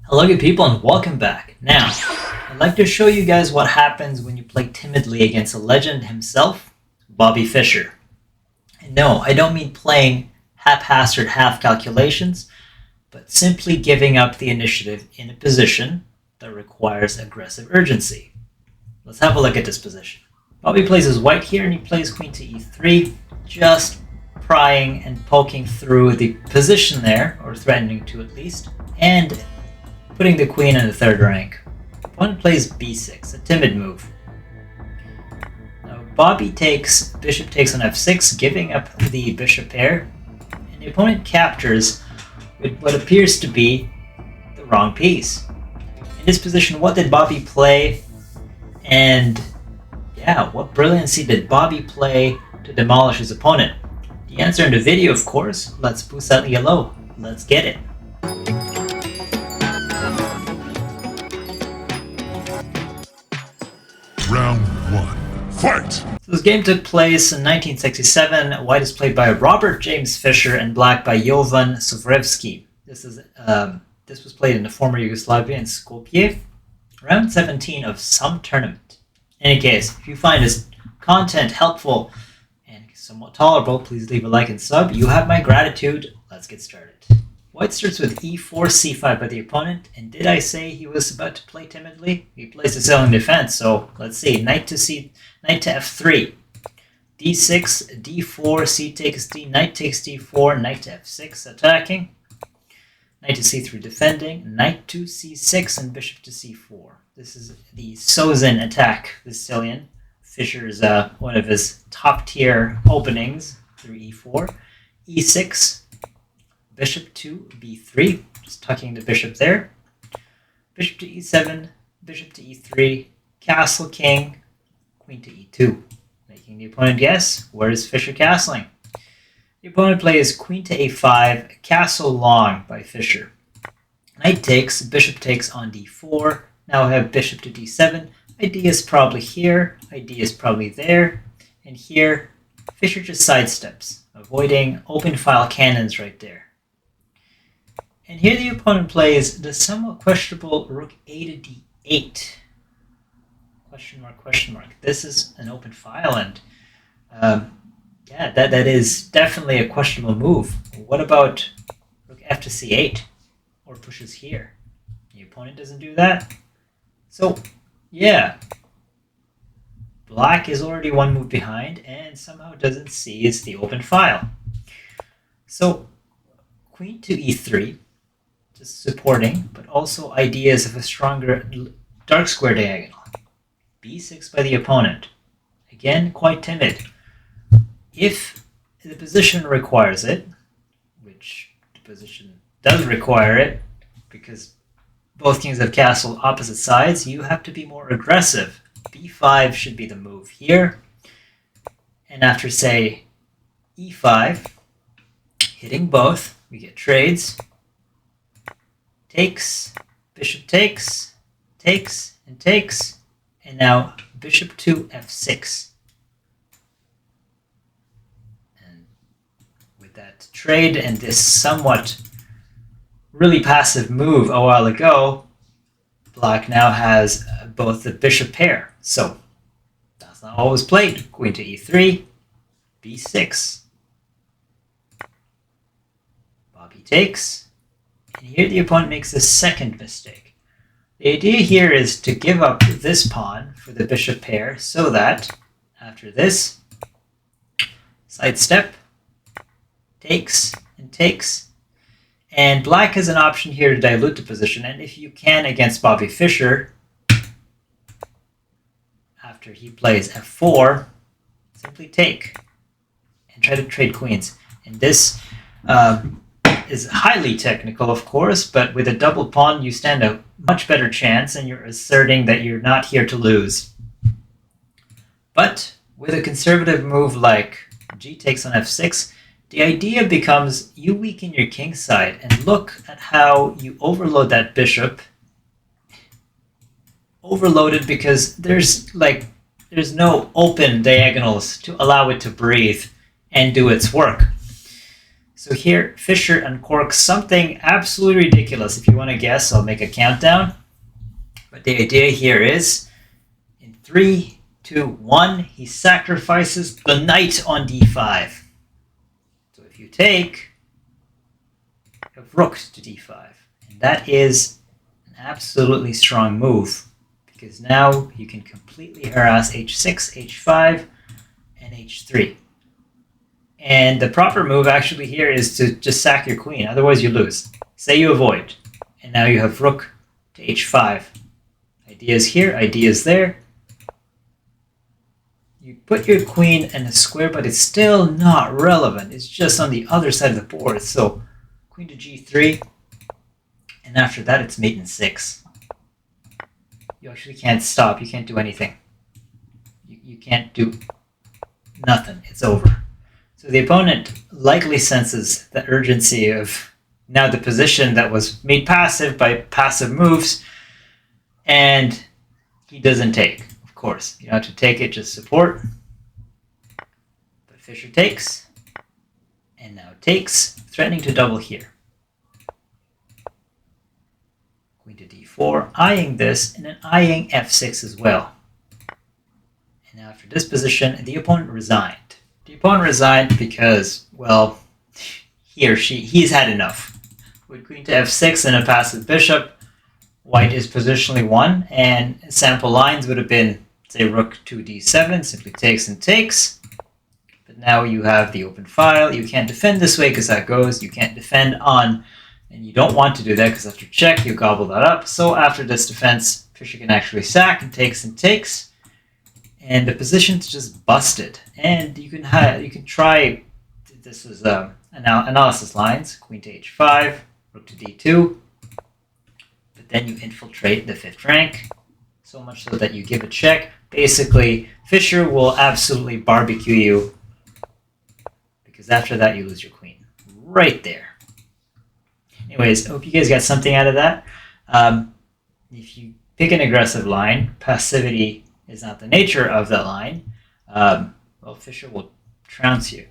Hello good people and welcome back. Now, I'd like to show you guys what happens when you play timidly against a legend himself, Bobby Fischer. And no, I don't mean playing haphazard half calculations, but simply giving up the initiative in a position that requires aggressive urgency. Let's have a look at this position. Bobby plays his white here and he plays queen to e3, just prying and poking through the position there, or threatening to at least, and putting the queen in the third rank. Opponent plays b6, a timid move. Now Bobby takes, bishop takes on f6, giving up the bishop pair, and the opponent captures with what appears to be the wrong piece. In this position, what did Bobby play? And yeah, what brilliancy did Bobby play to demolish his opponent? The answer in the video, of course. Let's boost that yellow. Let's get it. Round 1. Fight! So this game took place in 1967. White is played by Robert James Fischer and black by Jovan Sofrevski. This was played in the former Yugoslavia in Skopje, round 17 of some tournament. In any case, if you find this content helpful and somewhat tolerable, please leave a like and sub. You have my gratitude. Let's get started. White starts with e4, c5 by the opponent, and did I say he was about to play timidly? He plays the ceiling defense, so let's see. Knight to f3, d6, d4, c takes d, knight takes d4, knight to f6 attacking, knight to c3 defending, knight to c6, and bishop to c4. This is the Sozin attack, the Sicilian. Fischer's one of his top tier openings through e4, e6, bishop to b3, just tucking the bishop there, bishop to e7, bishop to e3, castle king, queen to e2, making the opponent guess, where is Fischer castling? The opponent plays queen to a5, castle long by Fischer. Knight takes, bishop takes on d4, now I have bishop to d7, idea is probably here, idea is probably there, and here Fischer just sidesteps, avoiding open file cannons right there. And here the opponent plays the somewhat questionable rook a to d8. Question mark, question mark. This is an open file, and yeah, that is definitely a questionable move. What about rook f to c8? Or pushes here? The opponent doesn't do that. So, yeah. Black is already one move behind, and somehow doesn't seize the open file. So, queen to e3. Just supporting, but also ideas of a stronger dark square diagonal. b6 by the opponent. Again, quite timid. If the position requires it, which the position does require it, because both kings have castle opposite sides, you have to be more aggressive. b5 should be the move here. And after, say, e5, hitting both, we get trades. Takes, bishop takes, takes, and takes, and now bishop to f6. And with that trade and this somewhat really passive move a while ago, black now has both the bishop pair. So that's not always played. Queen to e3, b6. Bobby takes. And here the opponent makes a second mistake. The idea here is to give up this pawn for the bishop pair so that after this, sidestep, takes, and takes. And black has an option here to dilute the position. And if you can against Bobby Fischer, after he plays f4, simply take and try to trade queens. And this is highly technical, of course, but with a double pawn, you stand a much better chance, and you're asserting that you're not here to lose. But with a conservative move like g takes on f6, the idea becomes you weaken your king side, and look at how you overload that bishop. Overloaded because there's no open diagonals to allow it to breathe and do its work. So here, Fischer uncorks something absolutely ridiculous. If you want to guess, I'll make a countdown. But the idea here is, in 3, 2, 1, he sacrifices the knight on d5. So if you take, you have rook to d5. And that is an absolutely strong move, because now you can completely harass h6, h5, and h3. And the proper move actually here is to just sack your queen, otherwise you lose. Say you avoid, and now you have rook to h5. Ideas here, ideas there. You put your queen in a square, but it's still not relevant. It's just on the other side of the board. So queen to g3, and after that it's mate in 6. You actually can't stop, you can't do anything. You can't do nothing, it's over. So the opponent likely senses the urgency of now the position that was made passive by passive moves, and he doesn't take, of course. You don't have to take it, just support. But Fischer takes, and now takes, threatening to double here. Queen to d4, eyeing this, and then eyeing f6 as well. And after this position, the opponent resigned. The opponent resigned because, well, he or he's had enough. With queen to f6 and a passive bishop, white is positionally won, and sample lines would have been, say, rook to d7, simply takes and takes. But now you have the open file. You can't defend this way because that goes. You can't defend on, and you don't want to do that because after check, you gobble that up. So after this defense, Fischer can actually sack and takes and takes. And the position's just busted. And you can try, this is analysis lines, queen to h5, rook to d2, but then you infiltrate the 5th rank, so much so that you give a check. Basically, Fischer will absolutely barbecue you, because after that you lose your queen. Right there. Anyways, I hope you guys got something out of that. If you pick an aggressive line, passivity is not the nature of that line, well, Fischer will trounce you.